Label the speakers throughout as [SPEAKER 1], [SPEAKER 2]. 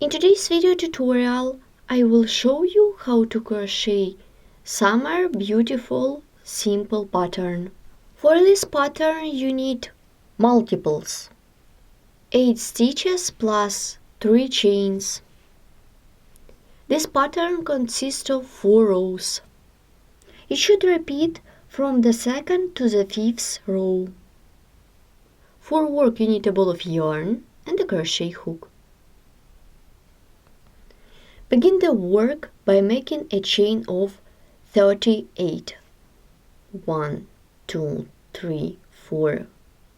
[SPEAKER 1] In today's video tutorial, I will show you how to crochet summer beautiful simple pattern. For this pattern you need multiples, 8 stitches plus 3 chains. This pattern consists of 4 rows. It should repeat from the 2nd to the 5th row. For work you need a ball of yarn and a crochet hook. Begin the work by making a chain of 38. 1, 2, 3, 4,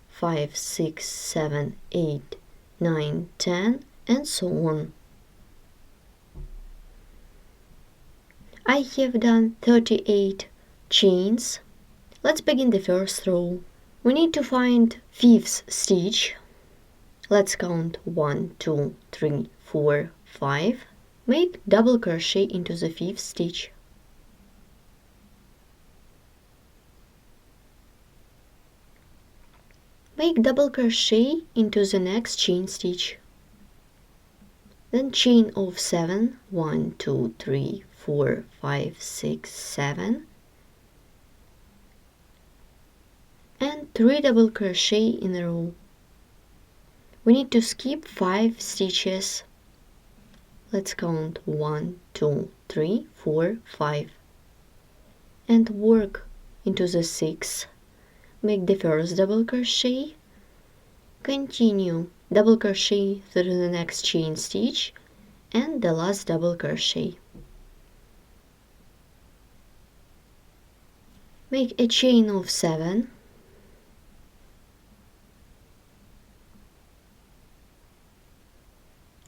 [SPEAKER 1] 5, 6, 7, 8, 9, 10, and so on. I have done 38 chains. Let's begin the first row. We need to find 5th stitch. Let's count 1, 2, 3, 4, 5. Make double crochet into the 5th stitch. Make double crochet into the next chain stitch. Then chain of 7, 1, 2, 3, 4, 5, 6, 7, and 3 double crochet in a row. We need to skip 5 stitches. Let's count 1, 2, 3, 4, 5, and work into the 6th. Make the first double crochet, continue double crochet through the next chain stitch and the last double crochet. Make a chain of 7,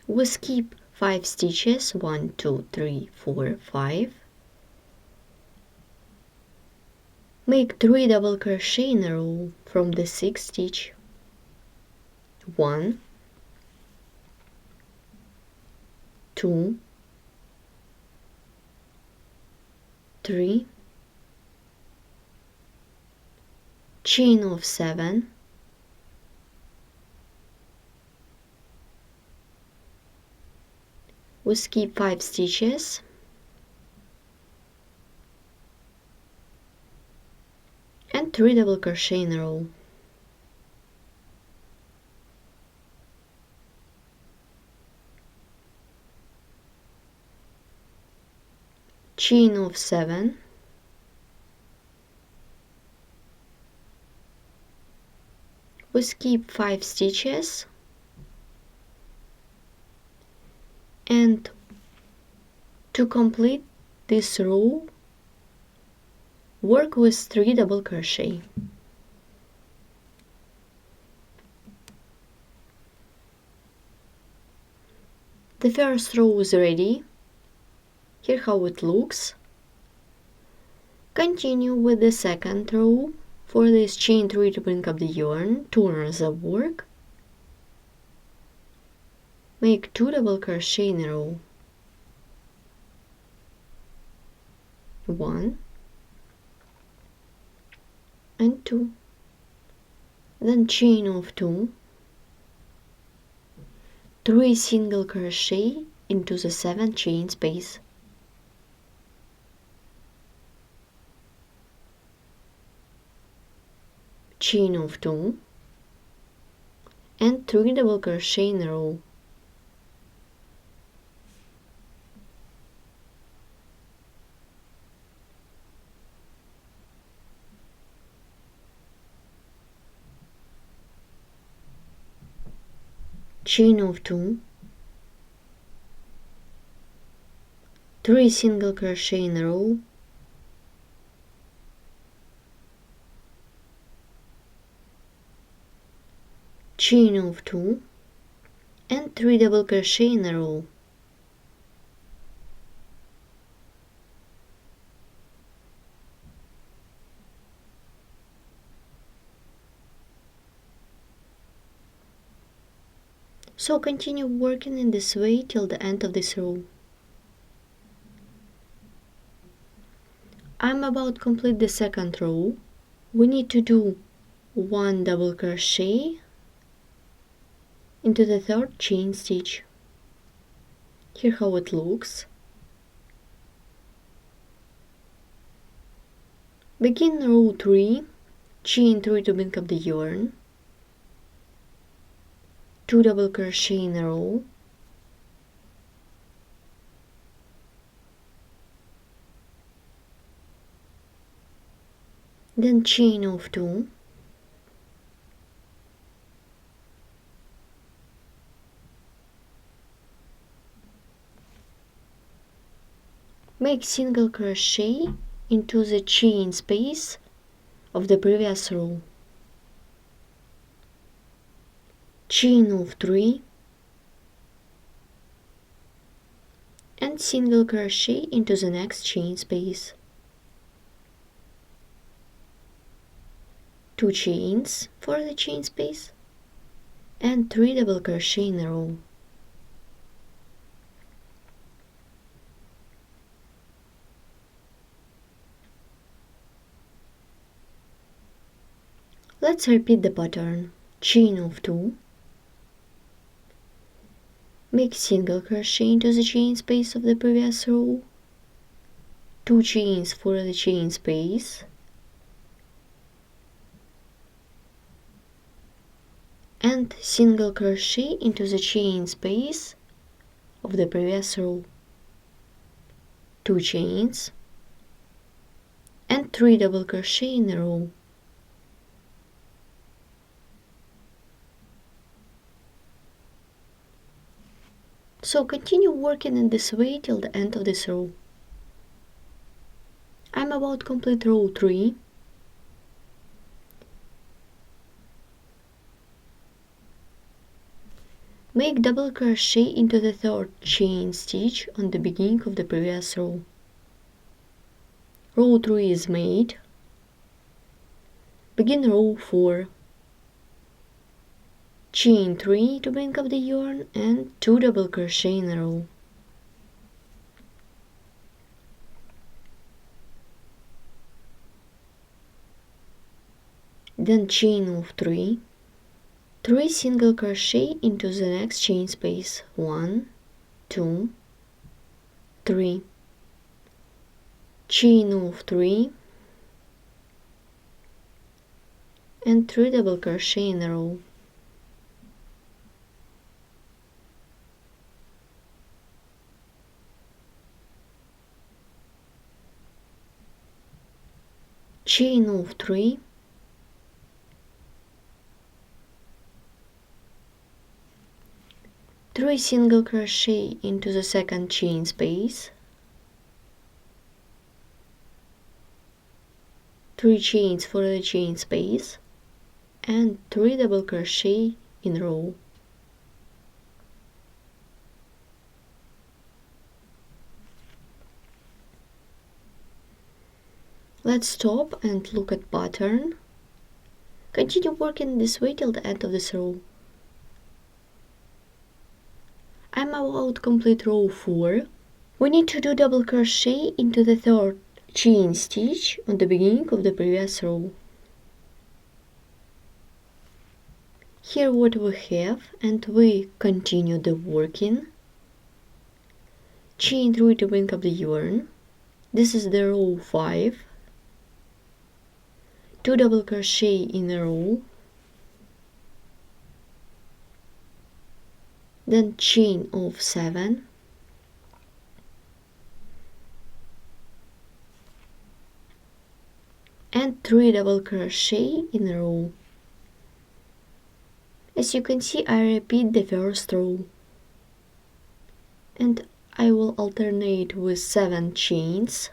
[SPEAKER 1] we skip 5 stitches, 1, 2, 3, 4, 5. Make 3 double crochet in a row from the 6th stitch. 1, 2, 3, chain of 7, we skip 5 stitches, and 3 double crochet in a row. Chain of 7, we skip 5 stitches, and to complete this row, work with 3 double crochet. The first row is ready. Here how it looks. Continue with the second row. For this, chain 3 to bring up the yarn, turn the work. Make 2 double crochet in a row. 1 and 2. Then chain of 2. 3 single crochet into the 7th chain space. Chain of 2 and 3 double crochet in a row. Chain of 2, 3 single crochet in a row, chain of 2 and 3 double crochet in a row. So continue working in this way till the end of this row. I'm about to complete the second row. We need to do 1 double crochet into the 3rd chain stitch. Here how it looks. Begin row 3, chain 3 to pick up the yarn, 2 double crochet in a row, then chain of 2, make single crochet into the chain space of the previous row, chain of 3 and single crochet into the next chain space, 2 chains for the chain space and 3 double crochet in a row. Let's repeat the pattern. Chain of 2, make single crochet into the chain space of the previous row, 2 chains for the chain space, and single crochet into the chain space of the previous row, 2 chains and 3 double crochet in a row. So continue working in this way till the end of this row. I'm about to complete row 3. Make double crochet into the 3rd chain stitch on the beginning of the previous row. Row 3 is made. Begin row 4. Chain 3 to bring up the yarn and 2 double crochet in a row. Then chain of 3, 3 single crochet into the next chain space, 1, 2, 3, chain of 3 and 3 double crochet in a row. Chain of 3, three single crochet into the second chain space, 3 chains for the chain space and 3 double crochet in a row. Let's stop and look at pattern. Continue working this way till the end of this row. I'm about to complete row 4. We need to do double crochet into the 3rd chain stitch on the beginning of the previous row. Here what we have, and we continue the working. Chain 3 to bring up the yarn. This is the row 5. 2 double crochet in a row, then chain of 7, and 3 double crochet in a row. As you can see, I repeat the first row, and I will alternate with 7 chains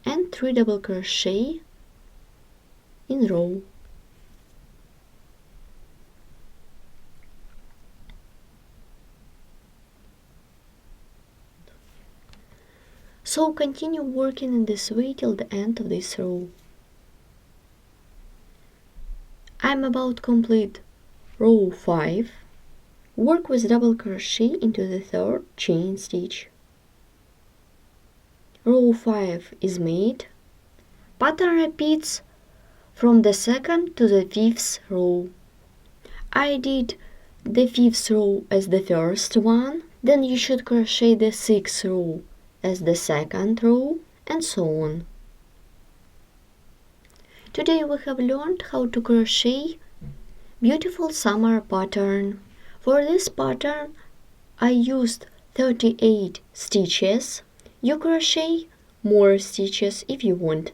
[SPEAKER 1] and 3 double crochet in row. So continue working in this way till the end of this row. I'm about to complete row 5. Work with double crochet into the 3rd chain stitch. Row 5 is made. Pattern repeats from the 2nd to the 5th row. I did the 5th row as the first one, Then you should crochet the 6th row as the 2nd row, and so on. Today we have learned how to crochet beautiful summer pattern. For this pattern I used 38 stitches. You crochet more stitches if you want.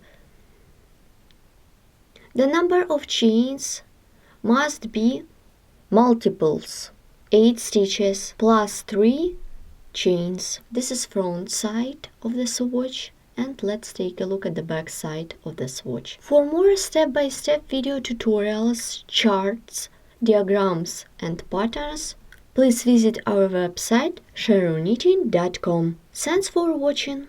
[SPEAKER 1] The number of chains must be multiples. 8 stitches plus 3 chains. This is front side of the swatch, and let's take a look at the back side of the swatch. For more step-by-step video tutorials, charts, diagrams and patterns, please visit our website sharronknitting.com. Thanks for watching.